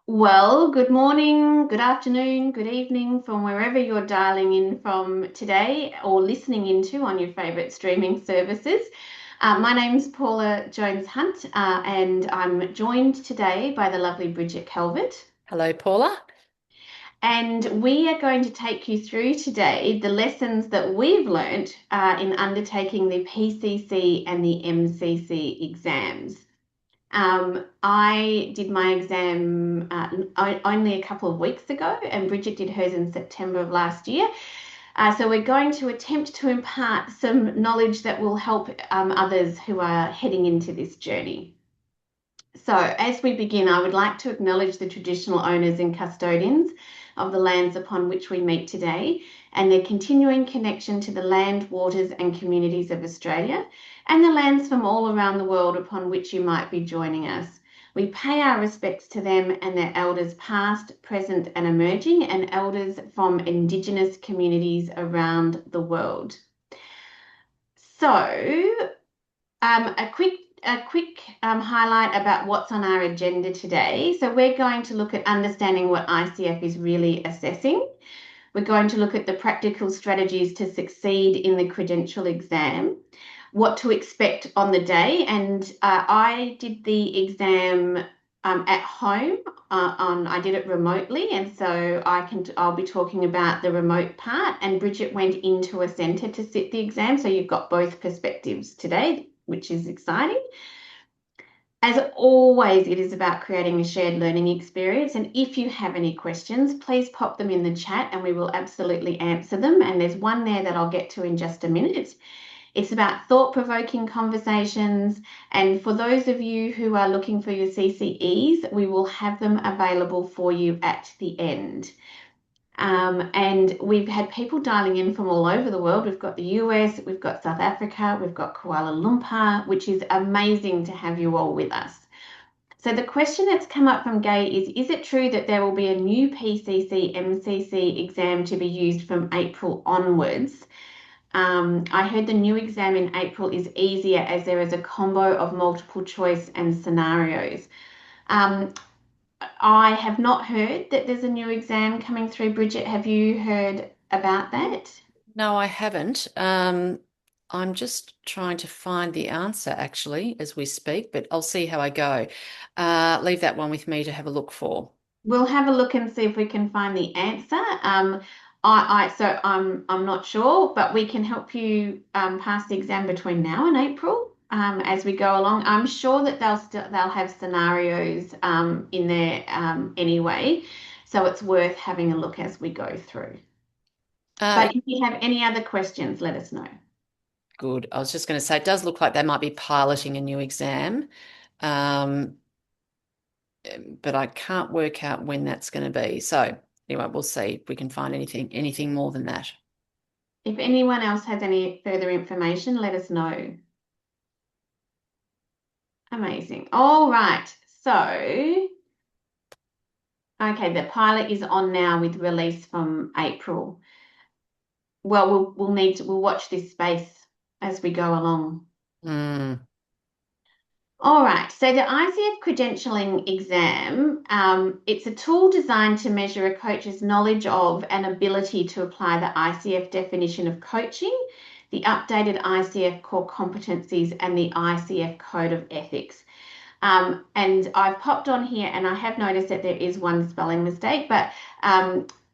Well, good morning, good afternoon, good evening from wherever you're dialing in from today or listening into on your favorite streaming services. My name's Paula Jones Hunt, and I'm joined today by the lovely Bridget Calvert. Hello, Paula. And we are going to take you through today the lessons that we've learnt in undertaking the PCC and the MCC exams. I did my exam only a couple of weeks ago, and Bridget did hers in September of last year. So we're going to attempt to impart some knowledge that will help others who are heading into this journey. So, as we begin, I would like to acknowledge the traditional owners and custodians of the lands upon which we meet today and their continuing connection to the land, waters, and communities of Australia and the lands from all around the world upon which you might be joining us. We pay our respects to them and their elders past, present, and emerging, and elders from Indigenous communities around the world. So, a quick highlight about what's on our agenda today. So we're going to look at understanding what ICF is really assessing. We're going to look at the practical strategies to succeed in the credential exam, what to expect on the day. And I did the exam at home. I did it remotely, and so I'll be talking about the remote part. And Bridget went into a centre to sit the exam, so you've got both perspectives today, which is exciting. As always, it is about creating a shared learning experience. And if you have any questions, please pop them in the chat and we will absolutely answer them. And there's one there that I'll get to in just a minute. It's about thought-provoking conversations. And for those of you who are looking for your CCEs, we will have them available for you at the end. And we've had people dialing in from all over the world. We've got the US, we've got South Africa, we've got Kuala Lumpur, which is amazing to have you all with us. So the question that's come up from Gay is it true that there will be a new PCC MCC exam to be used from April onwards? I heard the new exam in April is easier as there is a combo of multiple choice and scenarios. Um, I have not heard that there's a new exam coming through. Bridget, have you heard about that? No, I haven't. I'm just trying to find the answer actually as we speak, but I'll see how I go. Leave that one with me to have a look for. We'll have a look and see if we can find the answer. I'm not sure, but we can help you pass the exam between now and April as we go along. I'm sure that they'll have scenarios in there anyway, so it's worth having a look as we go through. Uh, But if you have any other questions, let us know. Good. I was just going to say it does look like they might be piloting a new exam, um, but I can't work out when that's going to be. So anyway, we'll see if we can find anything more than that. If anyone else has any further information, let us know. Amazing. All right. So, okay, the pilot is on now with release from April. Well, we'll watch this space as we go along. Mm, All right. So the ICF credentialing exam, it's a tool designed to measure a coach's knowledge of and ability to apply the ICF definition of coaching, the updated ICF core competencies, and the ICF code of ethics. And I've popped on here and I have noticed that there is one spelling mistake, but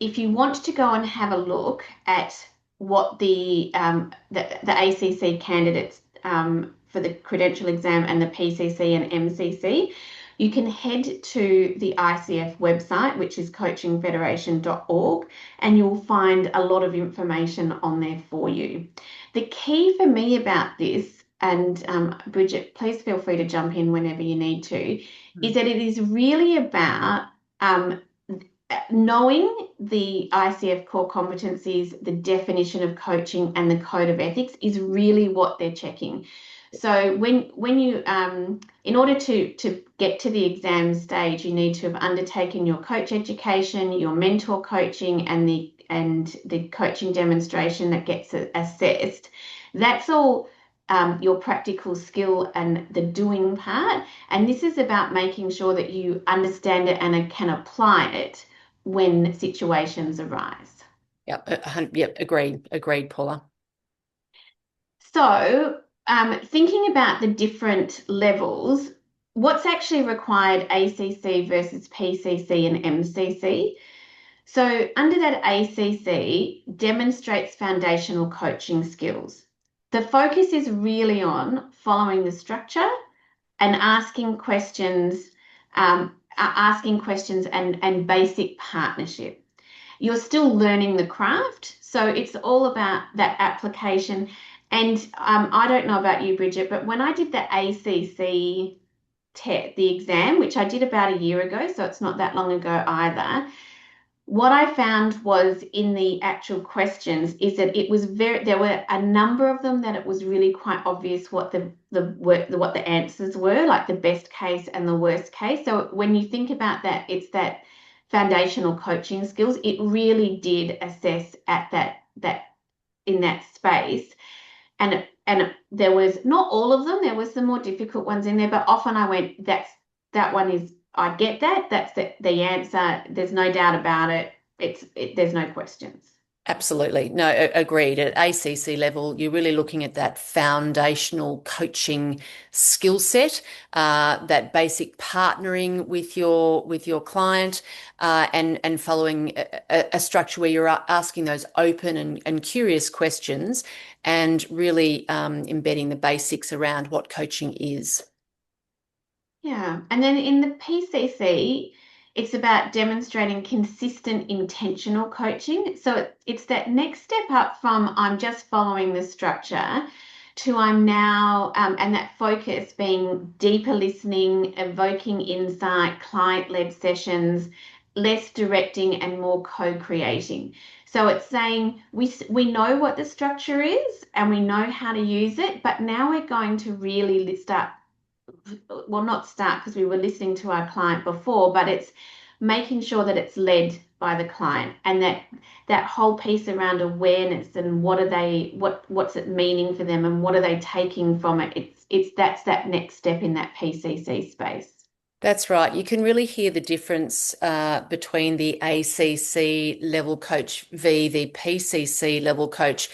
if you want to go and have a look at what the ACC candidates for the credential exam and the PCC and MCC, you can head to the ICF website, which is coachingfederation.org, and you'll find a lot of information on there for you. The key for me about this, and Bridget, please feel free to jump in whenever you need to, is that it is really about knowing the ICF core competencies, the definition of coaching, and the code of ethics is really what they're checking. So when you in order to get to the exam stage, you need to have undertaken your coach education, your mentor coaching, and the coaching demonstration that gets assessed. That's all your practical skill and the doing part. And this is about making sure that you understand it and can apply it when situations arise. Yep. Yep. Agreed, Paula. So, thinking about the different levels, what's actually required ACC versus PCC and MCC? So, under that, ACC demonstrates foundational coaching skills. The focus is really on following the structure and asking questions and basic partnership. You're still learning the craft, so it's all about that application. And I don't know about you, Bridget, but when I did the ACC the exam, which I did about a year ago, so it's not that long ago either, what I found was in the actual questions is that there were a number of them that it was really quite obvious what what the answers were, like the best case and the worst case. So when you think about that, it's that foundational coaching skills. It really did assess at that in that space. And there was not all of them, there was some more difficult ones in there, but often I went, that one is, I get that. That's the answer. There's no doubt about it. There's no questions. Absolutely. No, agreed. At ACC level, you're really looking at that foundational coaching skill set, that basic partnering with your client, and following a structure where you're asking those open and curious questions, and really embedding the basics around what coaching is. Yeah. And then in the PCC, it's about demonstrating consistent intentional coaching. So it's that next step up from I'm just following the structure to I'm now, and that focus being deeper listening, evoking insight, client-led sessions, less directing and more co-creating. So it's saying we know what the structure is and we know how to use it, but now we're going to really start, well, not start because we were listening to our client before, but it's making sure that it's led by the client and that whole piece around awareness and what's it meaning for them and what are they taking from it. That's that next step in that PCC space. That's right. You can really hear the difference between the ACC level coach v the PCC level coach.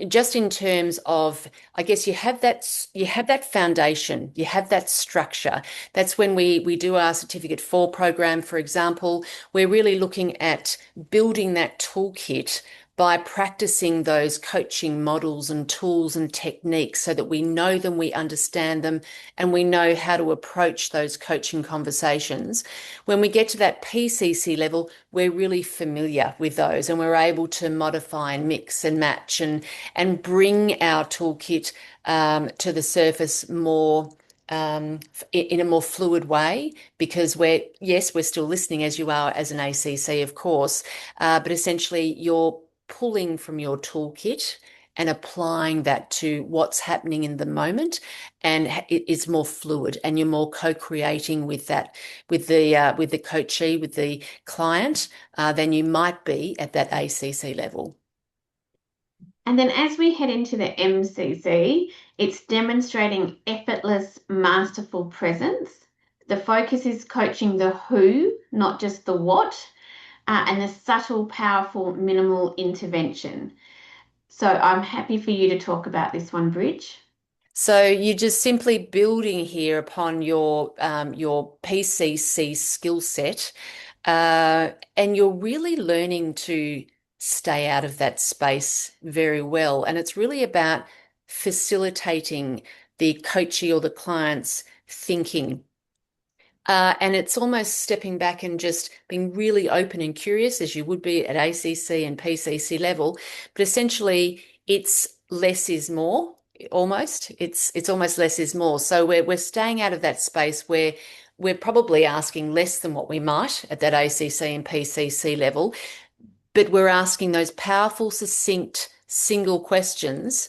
Just in terms of, I guess you have that foundation, you have that structure. That's when we do our Certificate 4 program, for example. We're really looking at building that toolkit by practicing those coaching models and tools and techniques so that we know them, we understand them, and we know how to approach those coaching conversations. When we get to that PCC level, we're really familiar with those and we're able to modify and mix and match and bring our toolkit to the surface more in a more fluid way, because we're still listening as you are as an ACC, of course, but essentially you're pulling from your toolkit and applying that to what's happening in the moment, and it's more fluid, and you're more co-creating with that, with the coachee, with the client, than you might be at that ACC level. And then as we head into the MCC, it's demonstrating effortless, masterful presence. The focus is coaching the who, not just the what, and the subtle, powerful, minimal intervention. So I'm happy for you to talk about this one, Bridge. So you're just simply building here upon your PCC skill set, and you're really learning to stay out of that space very well. And it's really about facilitating the coachee or the client's thinking. And it's almost stepping back and just being really open and curious, as you would be at ACC and PCC level. But essentially, it's less is more. Almost, it's almost less is more. So we're staying out of that space where we're probably asking less than what we might at that ACC and PCC level, but we're asking those powerful, succinct, single questions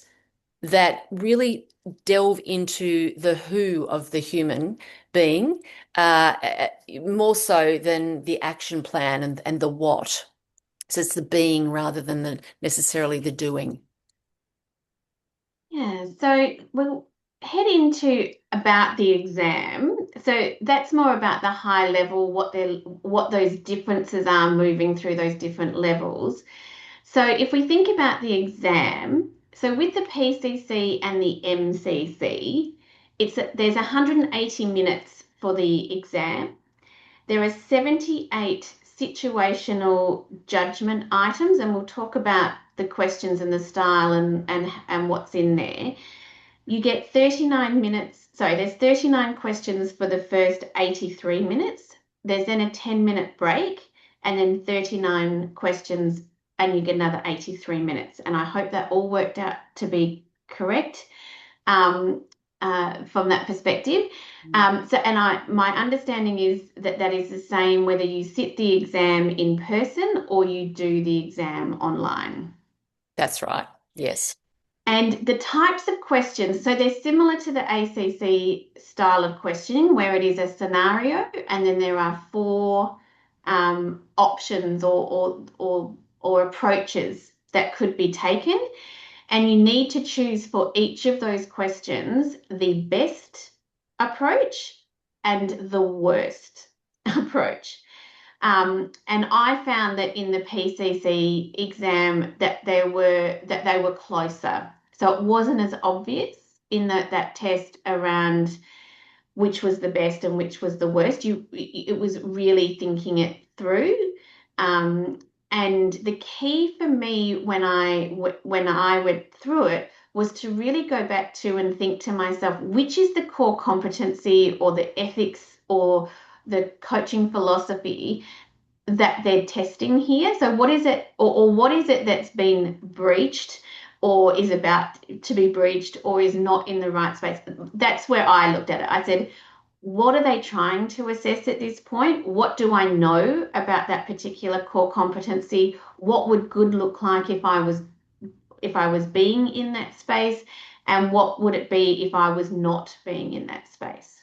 that really delve into the who of the human being, more so than the action plan and the what. So it's the being rather than necessarily the doing. Yeah, so we'll head into about the exam. So that's more about the high level, what those differences are moving through those different levels. So if we think about the exam, so with the PCC and the MCC, there's 180 minutes for the exam. There are 78 situational judgment items, and we'll talk about the questions and the style and what's in there. You get 39 minutes, sorry, there's 39 questions for the first 83 minutes. There's then a 10-minute break, and then 39 questions, and you get another 83 minutes. And I hope that all worked out to be correct um, from that perspective. My understanding is that that is the same whether you sit the exam in person or you do the exam online. That's right. Yes. And the types of questions, so they're similar to the ACC style of questioning, where it is a scenario, and then there are four options or approaches that could be taken. And you need to choose for each of those questions the best approach and the worst approach. And I found that in the PCC exam that they were closer. So it wasn't as obvious in that test around which was the best and which was the worst. It was really thinking it through. Um, and the key for me when I went through it was to really go back to and think to myself, which is the core competency or the ethics or the coaching philosophy that they're testing here. So what is it, or what is it that's been breached or is about to be breached or is not in the right space? That's where I looked at it. I said, what are they trying to assess at this point? What do I know about that particular core competency? What would good look like if I was being in that space? And what would it be if I was not being in that space?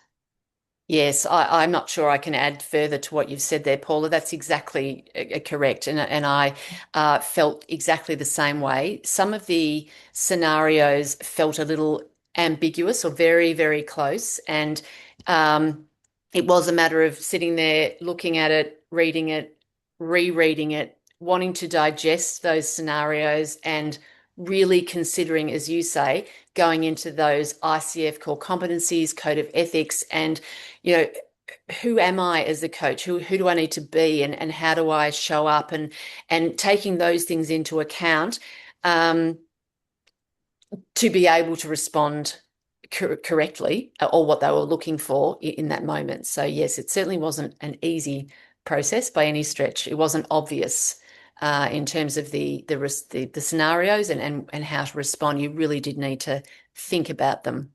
Yes, I'm not sure I can add further to what you've said there, Paula. That's exactly correct. And I felt exactly the same way. Some of the scenarios felt a little ambiguous or very, very close. And um, it was a matter of sitting there, looking at it, reading it, rereading it, wanting to digest those scenarios and really considering, as you say, going into those ICF core competencies, code of ethics, and you know, who am I as a coach? Who do I need to be, and how do I show up, and taking those things into account um, to be able to respond correctly or what they were looking for in that moment. So yes, it certainly wasn't an easy process by any stretch. It wasn't obvious in terms of the scenarios and how to respond. You really did need to think about them.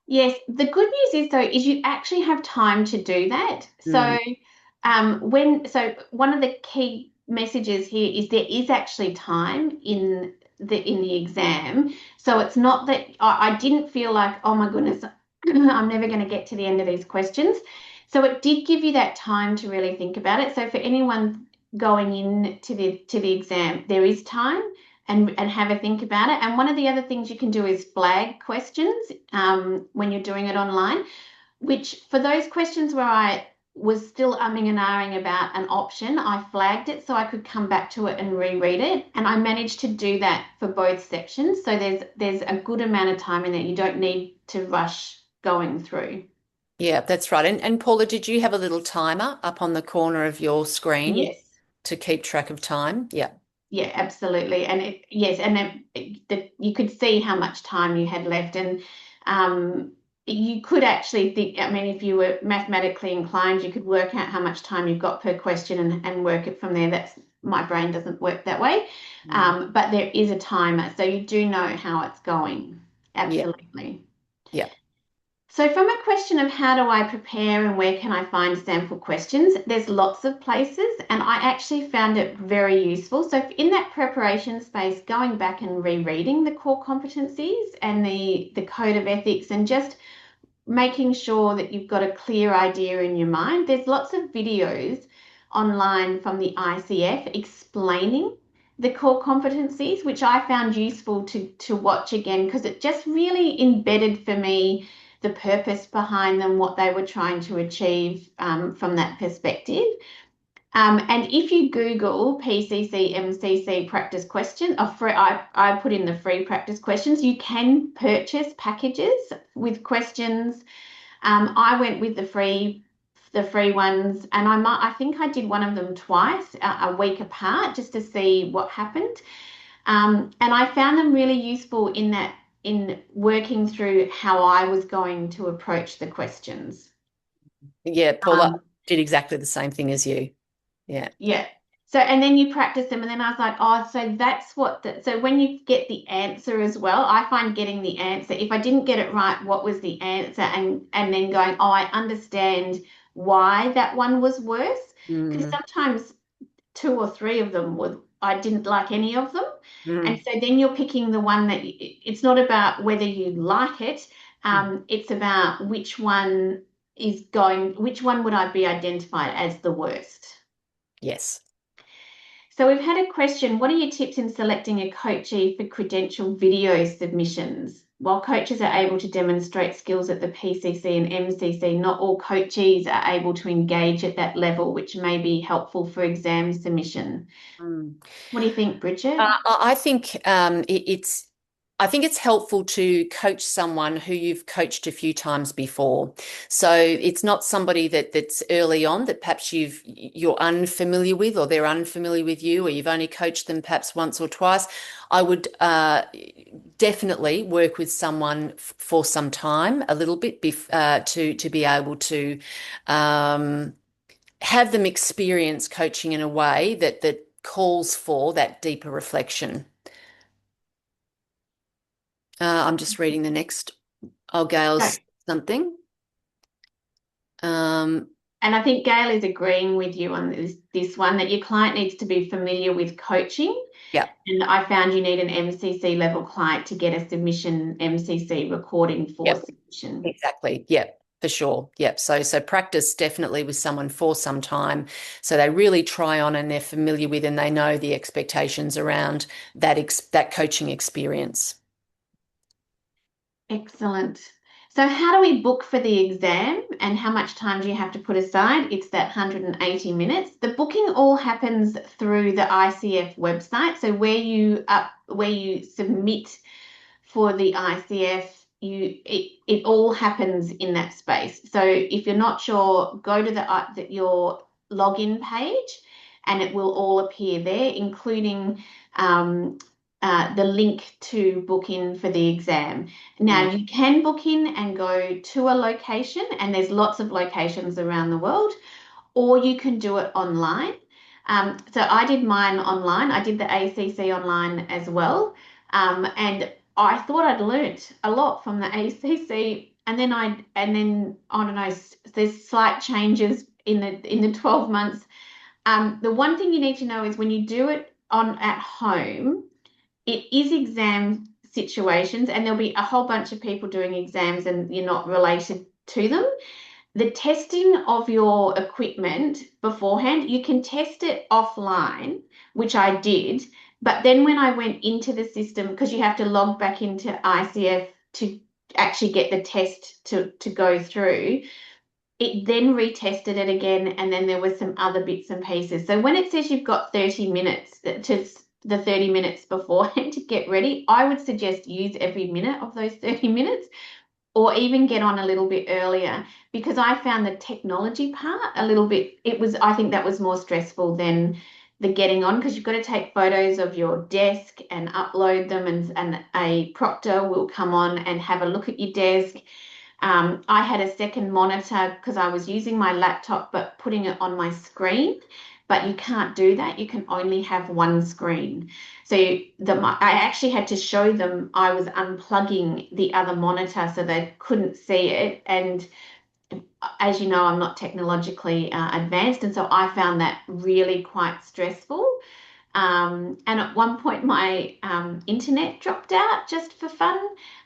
Yes, the good news is though is you actually have time to do that. Mm. So one of the key messages here is there is actually time in the exam. So it's not that I didn't feel like, oh my goodness, I'm never going to get to the end of these questions. So it did give you that time to really think about it. So for anyone going in to the exam, there is time and have a think about it. And one of the other things you can do is flag questions when you're doing it online, which for those questions where I was still umming and ahhing about an option, I flagged it so I could come back to it and reread it. And I managed to do that for both sections. So there's a good amount of time in there. You don't need to rush going through. Yeah, that's right. And Paula, did you have a little timer up on the corner of your screen Yes. to keep track of time? Yeah. Yeah, absolutely. And yes, and you could see how much time you had left, and um, you could actually think. I mean, if you were mathematically inclined, you could work out how much time you've got per question and work it from there. That's my brain doesn't work that way, Mm. but there is a timer, so you do know how it's going. Yeah. Absolutely. Yeah. So, from a question of how do I prepare and where can I find sample questions, there's lots of places, and I actually found it very useful. So, in that preparation space, going back and rereading the core competencies and the code of ethics, and just making sure that you've got a clear idea in your mind, there's lots of videos online from the ICF explaining the core competencies, which I found useful to watch again because it just really embedded for me the purpose behind them, what they were trying to achieve from that perspective. And if you Google PCC, MCC practice question, I put in the free practice questions. You can purchase packages with questions. I went with the free ones, and I think I did one of them twice, a week apart, just to see what happened. And I found them really useful in working through how I was going to approach the questions. Yeah, Paula Um, did exactly the same thing as you. Yeah. Yeah. So, and then you practice them, and then I was like, oh, so that's so when you get the answer as well, I find getting the answer, if I didn't get it right, what was the answer? And then going, oh, I understand why that one was worse. Because Mm, sometimes two or three of them I didn't like any of them. And mm, so then you're picking the one that it's not about whether you like it, mm. it's about which one would I be identified as the worst. Yes. So we've had a question. What are your tips in selecting a coachee for credential video submissions? While coaches are able to demonstrate skills at the PCC and MCC, not all coachees are able to engage at that level, which may be helpful for exam submission. Mm. What do you think, Bridget? I think I think it's helpful to coach someone who you've coached a few times before. So it's not somebody that's early on that perhaps you're unfamiliar with, or they're unfamiliar with you, or you've only coached them perhaps once or twice. I would definitely work with someone for some time, a little bit, to be able to um, have them experience coaching in a way that calls for that deeper reflection. I'm just reading the next. Oh, So, Gail's something. Um, and I think Gail is agreeing with you on this one that your client needs to be familiar with coaching. yeah, And I found you need an MCC level client to get a submission MCC recording for yep, submission. exactly. Yep, for sure. Yep. So practice definitely with someone for some time, so they really try on and they're familiar with and they know the expectations around that coaching experience. Excellent. So how do we book for the exam and how much time do you have to put aside? It's that 180 minutes. The booking all happens through the ICF website. So where you submit for the ICF, it all happens in that space. So if you're not sure, go to your login page and it will all appear there, including um, the link to book in for the exam. Mm, Now, you can book in and go to a location, and there's lots of locations around the world, or you can do it online. So I did mine online. I did the ACC online as well. And I thought I'd learnt a lot from the ACC. And then I don't know, there's slight changes in the 12 months. The one thing you need to know is when you do it on at home, it is exam situations, and there'll be a whole bunch of people doing exams, and you're not related to them. The testing of your equipment beforehand, you can test it offline, which I did. But then when I went into the system, because you have to log back into ICF to actually get the test to go through, it then retested it again, and then there were some other bits and pieces. So when it says you've got 30 minutes to the 30 minutes beforehand to get ready, I would suggest use every minute of those 30 minutes or even get on a little bit earlier because I found the technology part a little bit, I think that was more stressful than the getting on because you've got to take photos of your desk and upload them, and a proctor will come on and have a look at your desk. I had a second monitor because I was using my laptop but putting it on my screen. But you can't do that. You can only have one screen. So I actually had to show them I was unplugging the other monitor so they couldn't see it. And as you know, I'm not technologically advanced, and so I found that really quite stressful. And at one point, my internet dropped out just for fun,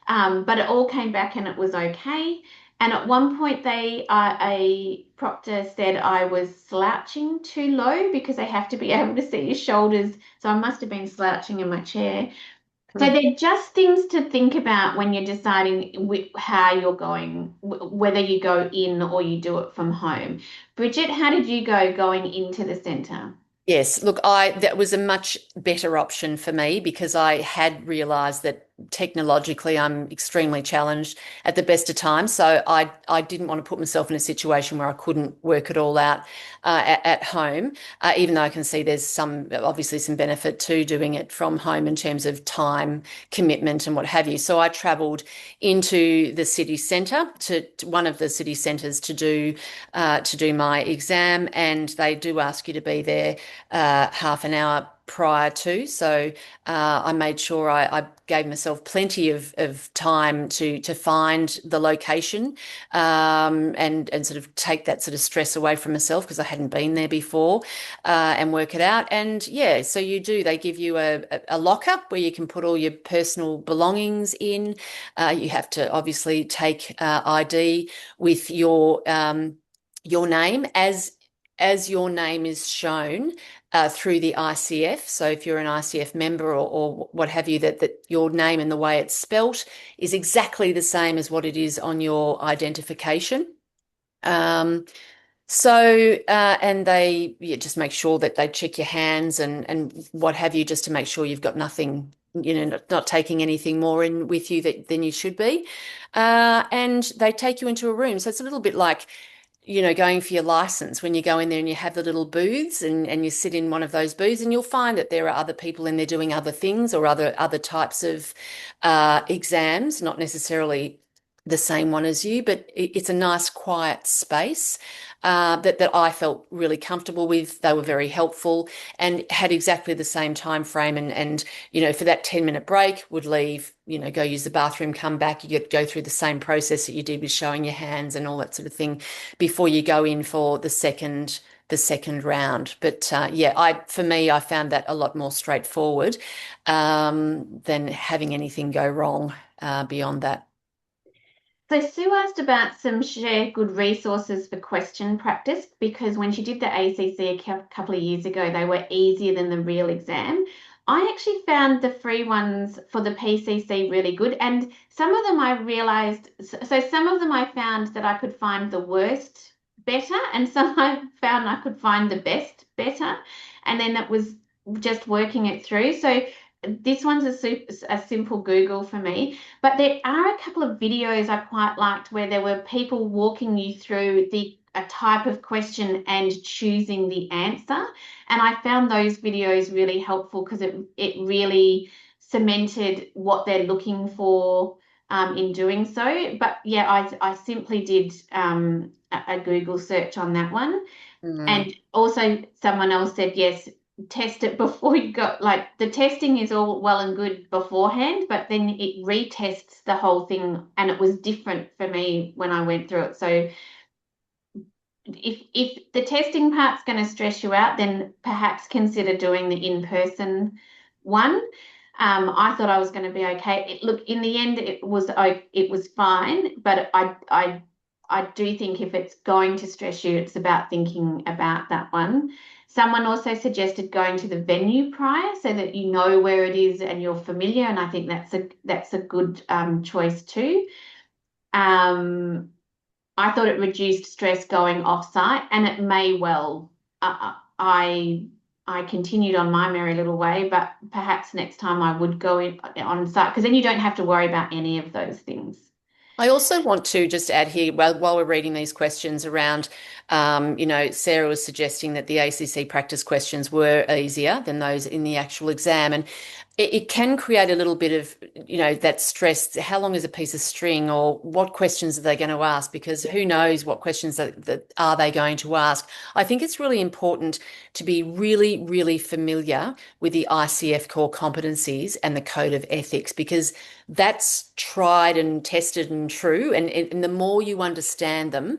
but it all came back and it was okay. And at one point, a proctor said I was slouching too low because they have to be able to see your shoulders. So I must have been slouching in my chair. So they're just things to think about when you're deciding how you're going, whether you go in or you do it from home. Bridget, how did you go going into the centre? Yes, look, I that was a much better option for me because I had realized that technologically I'm extremely challenged at the best of times. So I didn't want to put myself in a situation where I couldn't work it all out at home, even though I can see there's obviously some benefit to doing it from home in terms of time commitment and what have you. So I travelled into the city centre to one of the city centres to do my exam, and they do ask you to be there half an hour prior to. So I made sure I gave myself plenty of time to find the location and sort of take that sort of stress away from myself because I hadn't been there before and work it out. And yeah, so you do. They give you a lockup where you can put all your personal belongings in. You have to obviously take ID with your name as your name is shown through the ICF. So if you're an ICF member or what have you, that your name and the way it's spelt is exactly the same as what it is on your identification. Um, and they just make sure that they check your hands and what have you, just to make sure you've got nothing, not taking anything more in with you than you should be. And they take you into a room. So it's a little bit like going for your license when you go in there and you have the little booths and you sit in one of those booths and you'll find that there are other people in there doing other things or other types of exams, not necessarily the same one as you, but it's a nice quiet space that I felt really comfortable with. They were very helpful and had exactly the same time frame and for that 10-minute break would leave, go use the bathroom, come back, you go through the same process that you did with showing your hands and all that sort of thing before you go in for the second round. But for me, I found that a lot more straightforward than having anything go wrong beyond that. So Sue asked about some share good resources for question practice because when she did the ACC a couple of years ago, they were easier than the real exam. I actually found the free ones for the PCC really good, and some of them I realized, so some of them I found that I could find the worst better, and some I found I could find the best better, and then it was just working it through. So this one's a simple Google for me. But there are a couple of videos I quite liked where there were people walking you through a type of question and choosing the answer. And I found those videos really helpful because it really cemented what they're looking for in doing so. But yeah, I simply did a Google search on that one. Mm. And also someone else said, yes, test it before you go. Like the testing is all well and good beforehand, but then it retests the whole thing. And it was different for me when I went through it. So if the testing part's going to stress you out, then perhaps consider doing the in-person one. I thought I was going to be okay. Look, in the end, it was fine, but I do think if it's going to stress you, it's about thinking about that one. Someone also suggested going to the venue prior so that you know where it is and you're familiar, and I think that's a good choice too. Um, I thought it reduced stress going off-site, and it may well. I continued on my merry little way, but perhaps next time I would go in on site because then you don't have to worry about any of those things. I also want to just add here, while we're reading these questions around, Sarah was suggesting that the ACC practice questions were easier than those in the actual exam. And it can create a little bit of, that stress. How long is a piece of string or what questions are they going to ask? Because who knows what questions that are they going to ask? I think it's really important to be really, really familiar with the ICF core competencies and the code of ethics because that's tried and tested and true. And the more you understand them,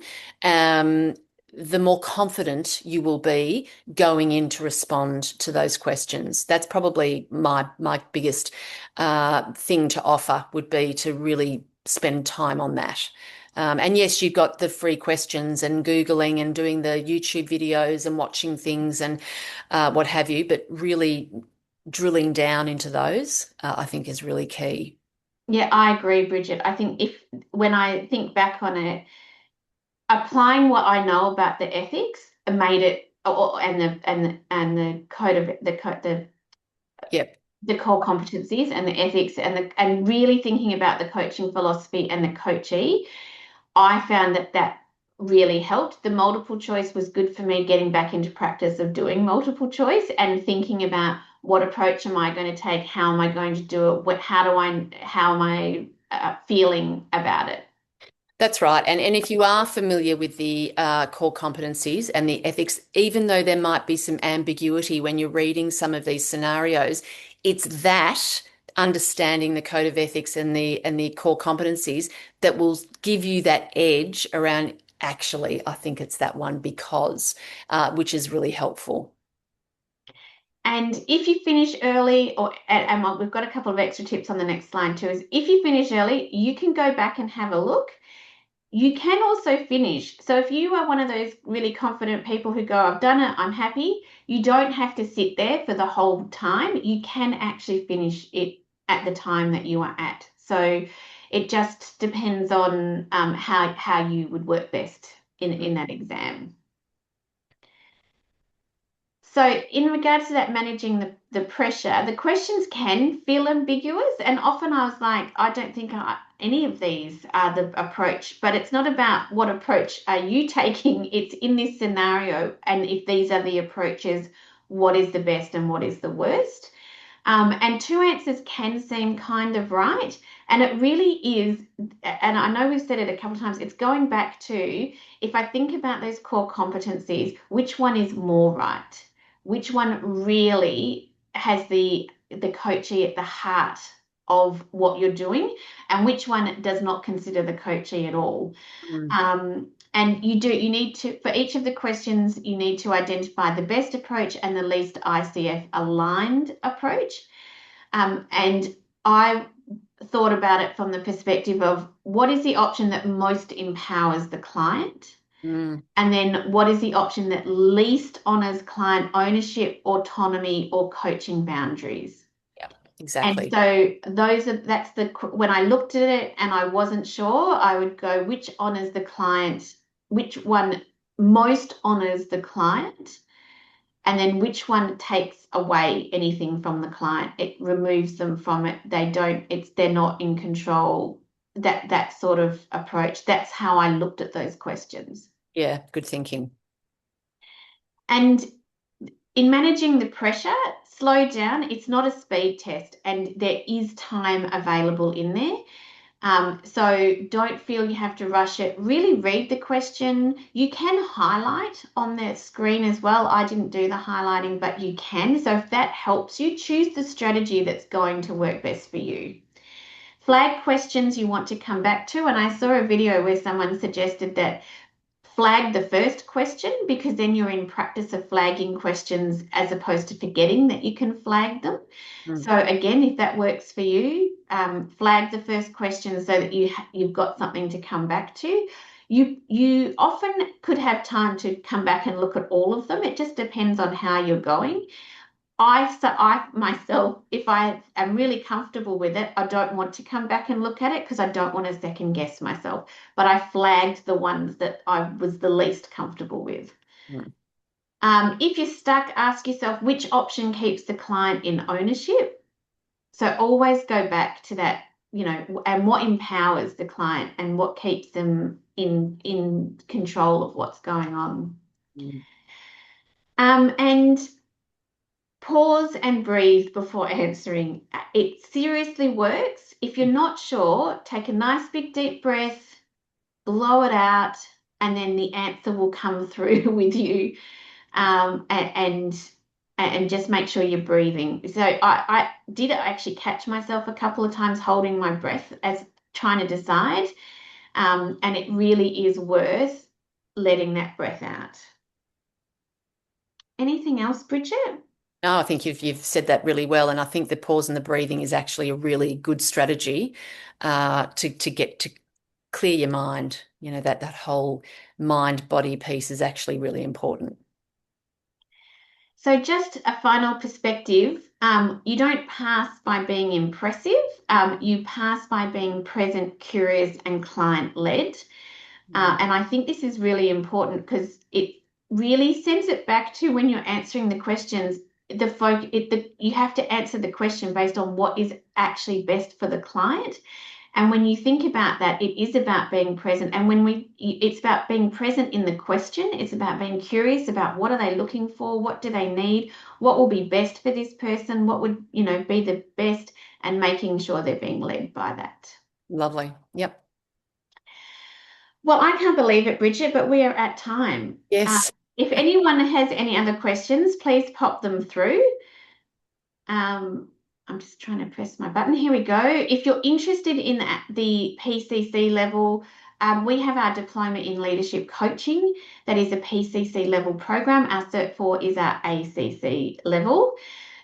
the more confident you will be going in to respond to those questions. That's probably my biggest thing to offer would be to really spend time on that. And yes, you've got the free questions and Googling and doing the YouTube videos and watching things and what have you, but really drilling down into those, I think is really key. Yeah, I agree, Bridget. I think if when I think back on it, applying what I know about the ethics made it, and the code of Yep. the core competencies and the ethics and really thinking about the coaching philosophy and the coachee, I found that really helped. The multiple choice was good for me getting back into practice of doing multiple choice and thinking about what approach am I going to take? How am I going to do it? How am I feeling about it? That's right. And if you are familiar with the core competencies and the ethics, even though there might be some ambiguity when you're reading some of these scenarios, it's that understanding the code of ethics and the core competencies that will give you that edge around actually, I think it's that one because, which is really helpful. And if you finish early, we've got a couple of extra tips on the next slide too, is if you finish early, you can go back and have a look. You can also finish. So if you are one of those really confident people who go, I've done it, I'm happy, you don't have to sit there for the whole time. You can actually finish it at the time that you are at. So it just depends on how you would work best in that exam. So in regards to that managing the pressure, the questions can feel ambiguous. And often I was like, I don't think any of these are the approach, but it's not about what approach are you taking. It's in this scenario. And if these are the approaches, what is the best and what is the worst? And two answers can seem kind of right. And it really is, and I know we've said it a couple of times, it's going back to if I think about those core competencies, which one is more right? Which one really has the coachee at the heart of what you're doing, and which one does not consider the coachee at all? Mm. And you need to, for each of the questions, you need to identify the best approach and the least ICF aligned approach. And I thought about it from the perspective of what is the option that most empowers the client? Mm. And then what is the option that least honors client ownership, autonomy, or coaching boundaries? Yeah, And exactly. so when I looked at it and I wasn't sure, I would go, which honors the client, which one most honors the client, and then which one takes away anything from the client. It removes them from it. They're not in control. That sort of approach. That's how I looked at those questions. Yeah, good thinking. And in managing the pressure, slow down. It's not a speed test, and there is time available in there. So don't feel you have to rush it. Really read the question. You can highlight on the screen as well. I didn't do the highlighting, but you can. So if that helps you, choose the strategy that's going to work best for you. Flag questions you want to come back to. And I saw a video where someone suggested that flag the first question because then you're in practice of flagging questions as opposed to forgetting that you can flag them. Mm. So again, if that works for you, flag the first question so that you've got something to come back to. You often could have time to come back and look at all of them. It just depends on how you're going. I myself, if I am really comfortable with it, I don't want to come back and look at it because I don't want to second guess myself. But I flagged the ones that I was the least comfortable with. Mm. If you're stuck, ask yourself which option keeps the client in ownership. So always go back to that, and what empowers the client and what keeps them in control of what's going on. Mm. And pause and breathe before answering. It seriously works. If you're not sure, take a nice big deep breath, blow it out, and then the answer will come through with you. And just make sure you're breathing. So I did actually catch myself a couple of times holding my breath as trying to decide. And it really is worth letting that breath out. Anything else, Bridget? No, I think you've said that really well, and I think the pause and the breathing is actually a really good strategy to get to clear your mind. You know, that whole mind body piece is actually really important. So just a final perspective, you don't pass by being impressive, you pass by being present, curious, and client-led. And I think this is really important because it really sends it back to when you're answering the questions, you have to answer the question based on what is actually best for the client. And when you think about that, it is about being present. And it's about being present in the question. It's about being curious about what are they looking for? What do they need? What will be best for this person? What would, be the best, and making sure they're being led by that. Lovely. Yep. Well, I can't believe it, Bridget, but we are at time. Yes. If anyone has any other questions, please pop them through. Um, I'm just trying to press my button. Here we go. If you're interested in the PCC level, we have our diploma in leadership coaching. That is a PCC level program. Our Cert 4 is our ACC level.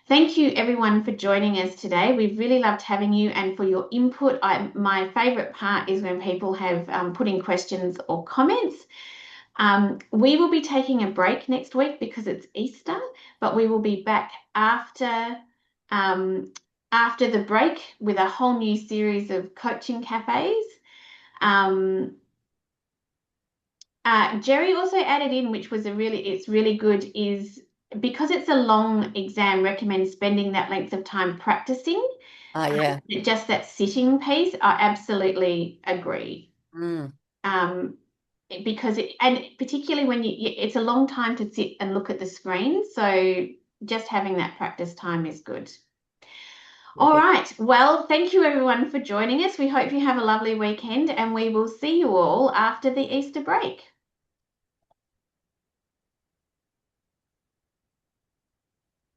Thank you everyone for joining us today. We've really loved having you and for your input. My favourite part is when people have put in questions or comments. We will be taking a break next week because it's Easter, but we will be back um, after the break with a whole new series of coaching cafes. Um, Jerry also added in, which was it's really good, is because it's a long exam, recommend spending that length of time practicing. Yeah. Just that sitting piece, I absolutely agree. Mm. Because and particularly when it's a long time to sit and look at the screen. So just having that practice time is good. All Perfect. right. Well, thank you everyone for joining us. We hope you have a lovely weekend and we will see you all after the Easter break.